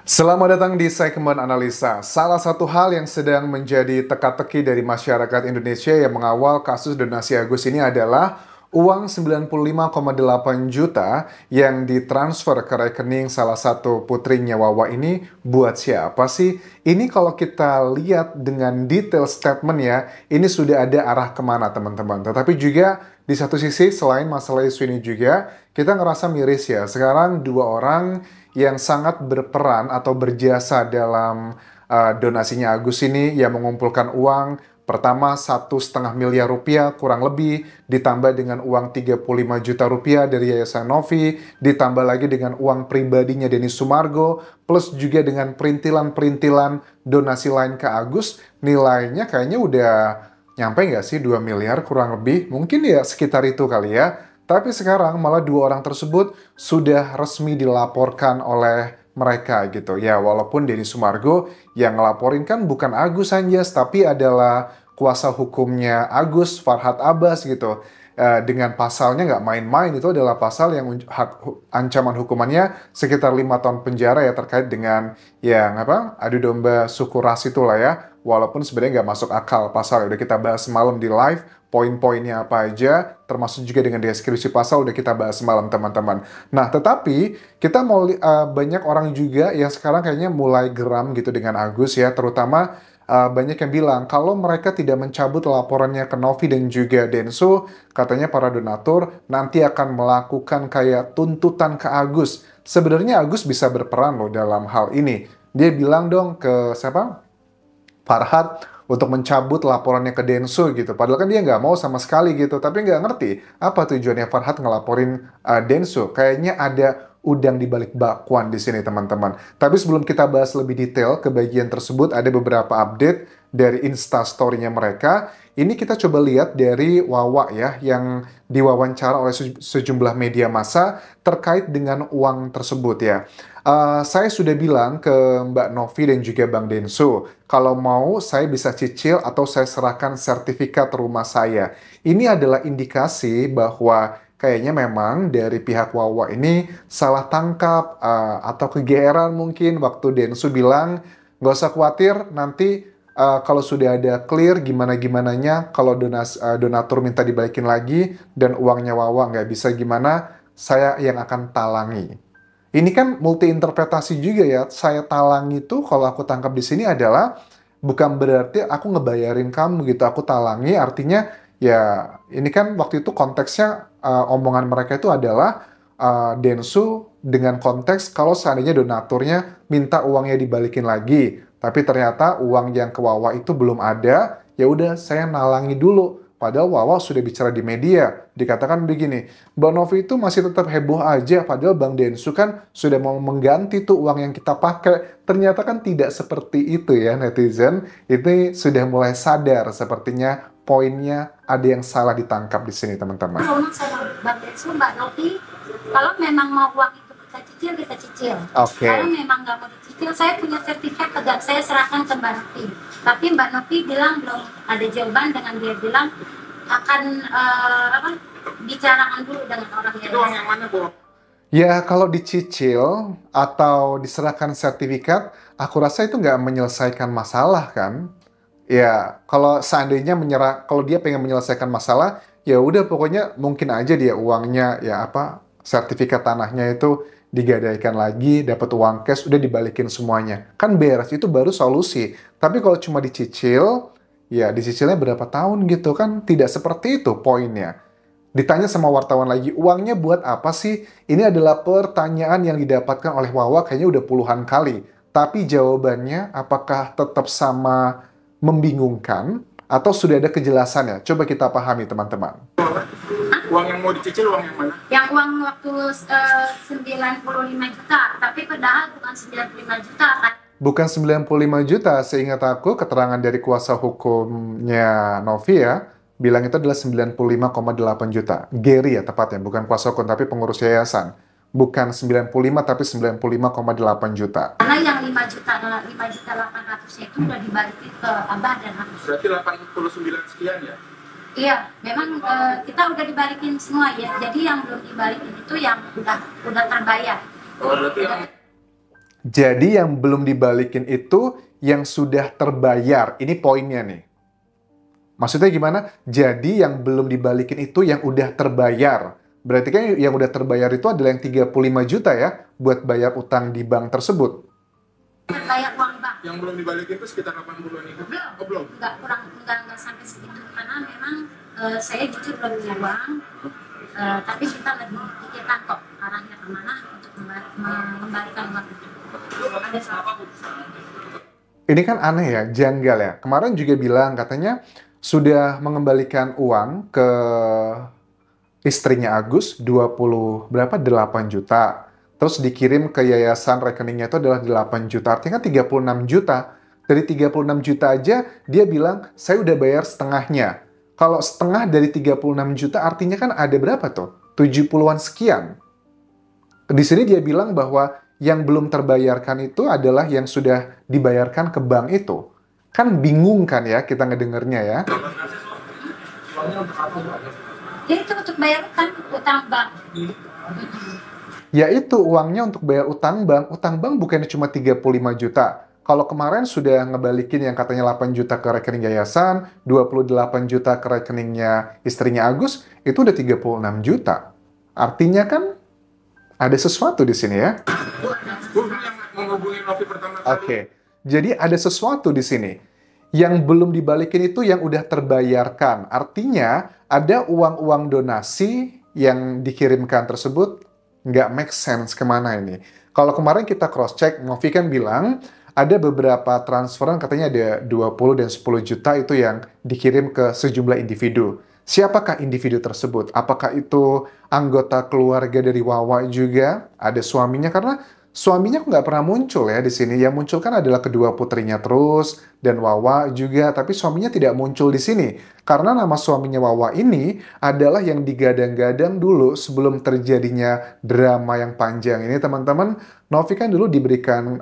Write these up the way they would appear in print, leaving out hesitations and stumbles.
Selamat datang di segmen analisa. Salah satu hal yang sedang menjadi teka-teki dari masyarakat Indonesia yang mengawal kasus donasi Agus ini adalah uang 95,8 juta yang ditransfer ke rekening salah satu putrinya Wawa ini buat siapa sih? Ini kalau kita lihat dengan detail statement ya, ini sudah ada arah kemana teman-teman. Tetapi juga di satu sisi selain masalah isu ini juga, kita ngerasa miris ya. Sekarang dua orang yang sangat berperan atau berjasa dalam donasinya Agus ini yang mengumpulkan uang pertama 1,5 miliar rupiah kurang lebih ditambah dengan uang 35 juta rupiah dari Yayasan Novi ditambah lagi dengan uang pribadinya Denny Sumargo plus juga dengan perintilan-perintilan donasi lain ke Agus nilainya kayaknya udah nyampe nggak sih 2 miliar kurang lebih mungkin ya sekitar itu kali ya. Tapi sekarang malah dua orang tersebut sudah resmi dilaporkan oleh mereka gitu. Ya walaupun Denny Sumargo yang ngelaporin kan bukan Agus Anjas tapi adalah kuasa hukumnya Agus, Farhad Abbas gitu. Dengan pasalnya nggak main-main, itu adalah pasal yang ancaman hukumannya sekitar 5 tahun penjara ya terkait dengan yang adu domba suku ras itulah ya. Walaupun sebenarnya nggak masuk akal pasal, udah kita bahas semalam di live, poin-poinnya apa aja, termasuk juga dengan deskripsi pasal udah kita bahas semalam teman-teman. Nah, tetapi kita mau banyak orang juga yang sekarang kayaknya mulai geram gitu dengan Agus ya, terutama banyak yang bilang kalau mereka tidak mencabut laporannya ke Novi dan juga Densu, katanya para donatur nanti akan melakukan kayak tuntutan ke Agus. Sebenarnya Agus bisa berperan loh dalam hal ini. Dia bilang dong ke siapa? Farhad untuk mencabut laporannya ke Densu gitu. Padahal kan dia nggak mau sama sekali gitu. Tapi nggak ngerti apa tujuannya Farhad ngelaporin Densu. Kayaknya ada udang di balik bakwan di sini teman-teman. Tapi sebelum kita bahas lebih detail ke bagian tersebut, ada beberapa update dari Instastory-nya mereka. Ini kita coba lihat dari Wawa ya, yang diwawancara oleh sejumlah media massa terkait dengan uang tersebut ya. Saya sudah bilang ke Mbak Novi dan juga Bang Densu, kalau mau saya bisa cicil atau saya serahkan sertifikat rumah saya. Ini adalah indikasi bahwa kayaknya memang dari pihak Wawa ini salah tangkap atau kegeeran mungkin waktu Densu bilang, nggak usah khawatir nanti kalau sudah ada clear gimana-gimananya, kalau donatur minta dibalikin lagi dan uangnya Wawa nggak bisa gimana, saya yang akan talangi. Ini kan multi interpretasi juga ya. Saya talangi itu kalau aku tangkap di sini adalah bukan berarti aku ngebayarin kamu gitu. Aku talangi artinya ya ini kan waktu itu konteksnya omongan mereka itu adalah Densu dengan konteks kalau seandainya donaturnya minta uangnya dibalikin lagi. Tapi ternyata uang yang ke Wawa itu belum ada, ya udah saya nalangi dulu. Padahal Wawa sudah bicara di media, dikatakan begini, Bang Novi itu masih tetap heboh aja, padahal Bang Densu kan sudah mau mengganti tuh uang yang kita pakai. Ternyata kan tidak seperti itu ya netizen, ini sudah mulai sadar sepertinya poinnya ada yang salah ditangkap di sini teman-teman. Ngomong sama Bang Densu, Mbak Novi, kalau memang mau uang itu kita cicil. Oke. Kalau memang nggak mau dicicil, saya punya sertifikat tegak, saya serahkan ke Mbak Novi. Tapi Mbak Novi bilang belum ada jawaban dengan dia bilang akan bicarakan dulu dengan orang yang itu uang yang mana, Bu? Ya, kalau dicicil atau diserahkan sertifikat, aku rasa itu nggak menyelesaikan masalah kan? Ya, kalau seandainya kalau dia pengen menyelesaikan masalah, ya udah pokoknya mungkin aja dia uangnya sertifikat tanahnya itu digadaikan lagi, dapat uang cash, udah dibalikin semuanya. Kan beres, itu baru solusi. Tapi kalau cuma dicicil, ya dicicilnya berapa tahun gitu kan tidak seperti itu poinnya. Ditanya sama wartawan lagi, uangnya buat apa sih? Ini adalah pertanyaan yang didapatkan oleh Wawa kayaknya udah puluhan kali. Tapi jawabannya apakah tetap sama membingungkan atau sudah ada kejelasannya? Coba kita pahami teman-teman. Uang yang mau dicicil uang yang mana? yang uang waktu 95 juta, tapi padahal bukan 95 juta kan. Bukan 95 juta, seingat aku keterangan dari kuasa hukumnya Novi ya, bilang itu adalah 95,8 juta. Gary ya tepatnya, bukan kuasa hukum tapi pengurus yayasan. Bukan 95 tapi 95,8 juta. Karena yang 5 juta 800 itu udah dibalikin ke Abah dan Agus. Berarti 89 sekian ya? Iya, memang kita udah dibalikin semua ya. Jadi yang belum dibalikin itu yang udah terbayar. Oh, berarti Jadi yang belum dibalikin itu yang sudah terbayar. Ini poinnya nih. Maksudnya gimana? Jadi yang belum dibalikin itu yang udah terbayar. Berarti kan yang udah terbayar itu adalah yang 35 juta ya buat bayar utang di bank tersebut. Bayar uang bank. Yang belum dibalikin itu sekitar 80-an itu? Belum. Oh, belum? Enggak sampai segitu. Karena memang saya jujur belum punya uang. Tapi kita lagi pikirkan kok arahnya kemana untuk mengembalikan uang itu. Ada salah. Ini kan aneh ya, janggal ya. Kemarin juga bilang katanya sudah mengembalikan uang ke istrinya Agus 8 juta. Terus dikirim ke yayasan rekeningnya itu adalah 8 juta. Artinya kan 36 juta. Dari 36 juta aja dia bilang saya udah bayar setengahnya. Kalau setengah dari 36 juta artinya kan ada berapa tuh? 70-an sekian. Di sini dia bilang bahwa yang belum terbayarkan itu adalah yang sudah dibayarkan ke bank itu. Kan bingung kan ya kita ngedengernya ya. Ya itu untuk bayar utang bank. Ya itu uangnya untuk bayar utang bank. Utang bank bukannya cuma 35 juta. Kalau kemarin sudah ngebalikin yang katanya 8 juta ke rekening yayasan, 28 juta ke rekeningnya istrinya Agus, itu udah 36 juta. Artinya kan ada sesuatu di sini ya. Yang menghubungi Novi pertama kali. Oke. Jadi ada sesuatu di sini. Yang belum dibalikin itu yang udah terbayarkan. Artinya ada uang-uang donasi yang dikirimkan tersebut nggak make sense kemana ini. Kalau kemarin kita cross-check, Novi kan bilang ada beberapa transferan katanya ada 20 dan 10 juta itu yang dikirim ke sejumlah individu. Siapakah individu tersebut? Apakah itu anggota keluarga dari Wawa juga? Ada suaminya? Karena suaminya nggak pernah muncul ya di sini. Yang muncul kan adalah kedua putrinya terus dan Wawa juga, tapi suaminya tidak muncul di sini. Karena nama suaminya Wawa ini adalah yang digadang-gadang dulu sebelum terjadinya drama yang panjang ini, teman-teman. Novi kan dulu diberikan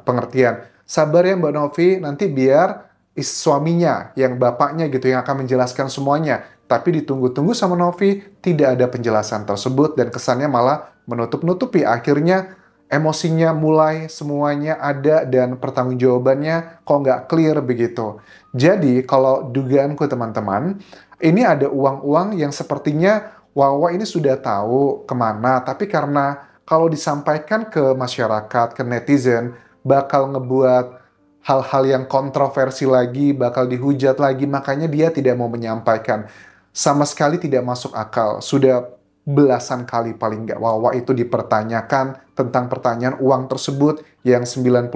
pengertian. Sabar ya Mbak Novi, nanti biar suaminya, yang bapaknya gitu, yang akan menjelaskan semuanya. Tapi ditunggu-tunggu sama Novi, tidak ada penjelasan tersebut dan kesannya malah menutup-nutupi. Akhirnya emosinya mulai semuanya ada dan pertanggungjawabannya kok nggak clear begitu. Jadi kalau dugaanku teman-teman, ini ada uang-uang yang sepertinya Wawa ini sudah tahu kemana, tapi karena kalau disampaikan ke masyarakat, ke netizen, bakal ngebuat hal-hal yang kontroversi lagi, bakal dihujat lagi, makanya dia tidak mau menyampaikan. Sama sekali tidak masuk akal. Sudah belasan kali paling nggak Wawa itu dipertanyakan tentang pertanyaan uang tersebut yang 98,5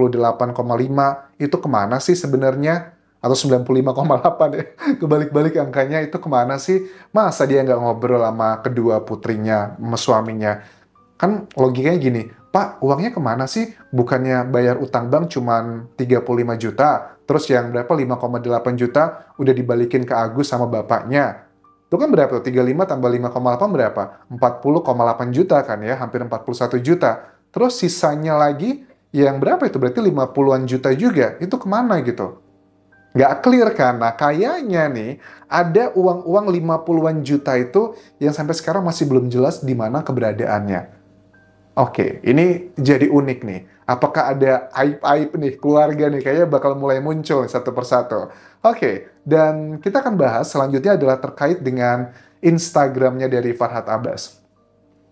itu kemana sih sebenarnya? Atau 95,8 ya, kebalik-balik angkanya itu kemana sih? Masa dia nggak ngobrol sama kedua putrinya, sama suaminya? Kan logikanya gini, Pak, uangnya kemana sih? Bukannya bayar utang bank cuman 35 juta, terus yang berapa 5,8 juta udah dibalikin ke Agus sama bapaknya. Itu kan berapa tuh? 35 tambah 5,8 berapa? 40,8 juta kan ya, hampir 41 juta. Terus sisanya lagi yang berapa itu? Berarti 50-an juta juga. Itu kemana gitu? Nggak clear kan? Nah, kayaknya nih ada uang-uang 50-an juta itu yang sampai sekarang masih belum jelas di mana keberadaannya. Oke, ini jadi unik nih. Apakah ada aib-aib nih keluarga nih? Kayaknya bakal mulai muncul satu persatu. Oke, dan kita akan bahas selanjutnya adalah terkait dengan Instagramnya dari Farhad Abbas.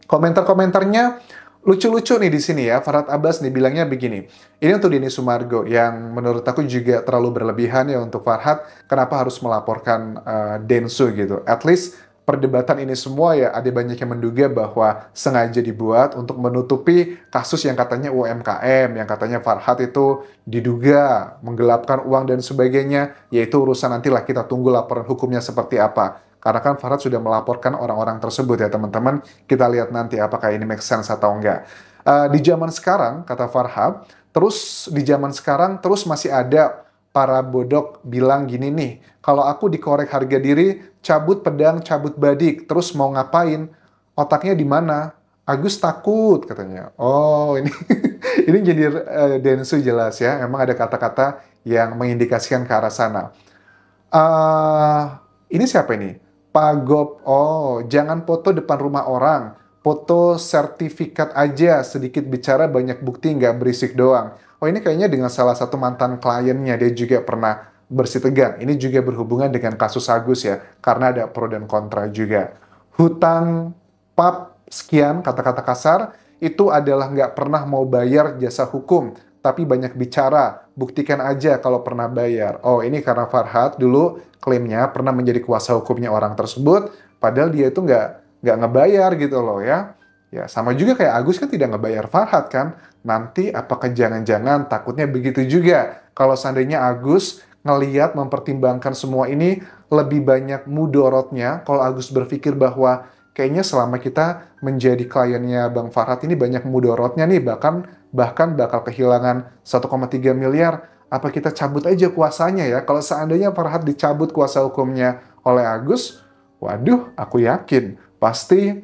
Komentar-komentarnya lucu-lucu nih di sini ya. Farhad Abbas nih bilangnya begini. Ini untuk Denny Sumargo yang menurut aku juga terlalu berlebihan ya untuk Farhad. Kenapa harus melaporkan Densu gitu? At least perdebatan ini semua ya ada banyak yang menduga bahwa sengaja dibuat untuk menutupi kasus yang katanya UMKM, yang katanya Farhad itu diduga menggelapkan uang dan sebagainya, yaitu urusan nantilah kita tunggu laporan hukumnya seperti apa. Karena kan Farhad sudah melaporkan orang-orang tersebut ya teman-teman, kita lihat nanti apakah ini make sense atau enggak. Di zaman sekarang, kata Farhad, terus masih ada para bodok bilang gini nih, kalau aku dikorek harga diri, cabut pedang, cabut badik, terus mau ngapain? Otaknya di mana? Agus takut katanya. Oh ini ini jadi Densu jelas ya. Emang ada kata-kata yang mengindikasikan ke arah sana. Ini siapa ini? Pak Gop. Oh, jangan foto depan rumah orang. foto sertifikat aja, sedikit bicara banyak bukti, nggak berisik doang. Oh, ini kayaknya dengan salah satu mantan kliennya, dia juga pernah bersitegang. Ini juga berhubungan dengan kasus Agus ya, karena ada pro dan kontra juga. Hutang pap sekian, kata-kata kasar, itu adalah nggak pernah mau bayar jasa hukum, tapi banyak bicara, buktikan aja kalau pernah bayar. Oh, ini karena Farhad dulu klaimnya pernah menjadi kuasa hukumnya orang tersebut, padahal dia itu nggak ngebayar gitu loh ya. Ya, sama juga kayak Agus kan tidak ngebayar Farhad kan. Nanti apakah jangan-jangan takutnya begitu juga. Kalau seandainya Agus ngeliat mempertimbangkan semua ini, lebih banyak mudorotnya kalau Agus berpikir bahwa kayaknya selama kita menjadi kliennya Bang Farhad ini banyak mudorotnya nih, bahkan bakal kehilangan 1,3 miliar. Apa kita cabut aja kuasanya ya? Kalau seandainya Farhad dicabut kuasa hukumnya oleh Agus, waduh, aku yakin pasti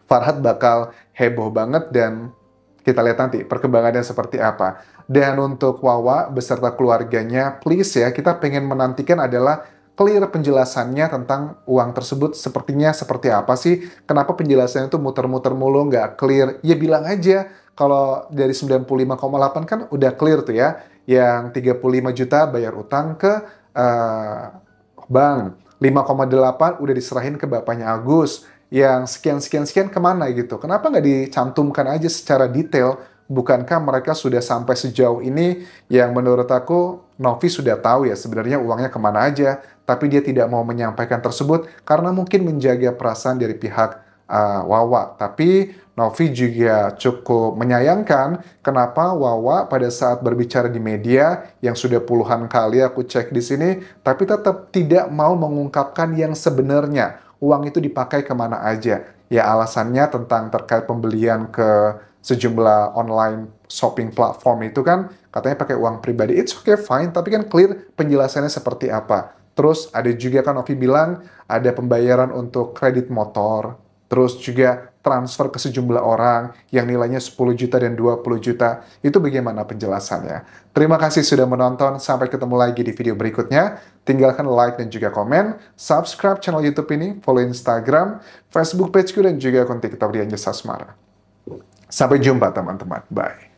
Farhad bakal heboh banget dan kita lihat nanti perkembangannya seperti apa. Dan untuk Wawa beserta keluarganya, please ya, kita pengen menantikan adalah clear penjelasannya tentang uang tersebut sepertinya seperti apa sih. Kenapa penjelasannya itu muter-muter mulu, nggak clear. Ya bilang aja, kalau dari 95,8 kan udah clear tuh ya. Yang 35 juta bayar utang ke bank. 5,8 udah diserahin ke bapaknya Agus. Yang sekian-sekian-sekian kemana gitu. Kenapa nggak dicantumkan aja secara detail? Bukankah mereka sudah sampai sejauh ini yang menurut aku Novi sudah tahu ya sebenarnya uangnya kemana aja. Tapi dia tidak mau menyampaikan tersebut karena mungkin menjaga perasaan dari pihak Wawa. Tapi Novi juga cukup menyayangkan kenapa Wawa pada saat berbicara di media yang sudah puluhan kali aku cek di sini, tapi tetap tidak mau mengungkapkan yang sebenarnya. Uang itu dipakai kemana aja. Ya alasannya tentang terkait pembelian ke sejumlah online shopping platform itu kan katanya pakai uang pribadi. It's okay, fine, tapi kan clear penjelasannya seperti apa. Terus ada juga kan Novi bilang ada pembayaran untuk kredit motor. Terus juga transfer ke sejumlah orang yang nilainya 10 juta dan 20 juta. Itu bagaimana penjelasannya? Terima kasih sudah menonton. Sampai ketemu lagi di video berikutnya. Tinggalkan like dan juga komen. Subscribe channel YouTube ini. Follow Instagram, Facebook pageku, dan juga akun TikTok Dian Jasa Asmara. Sampai jumpa teman-teman. Bye.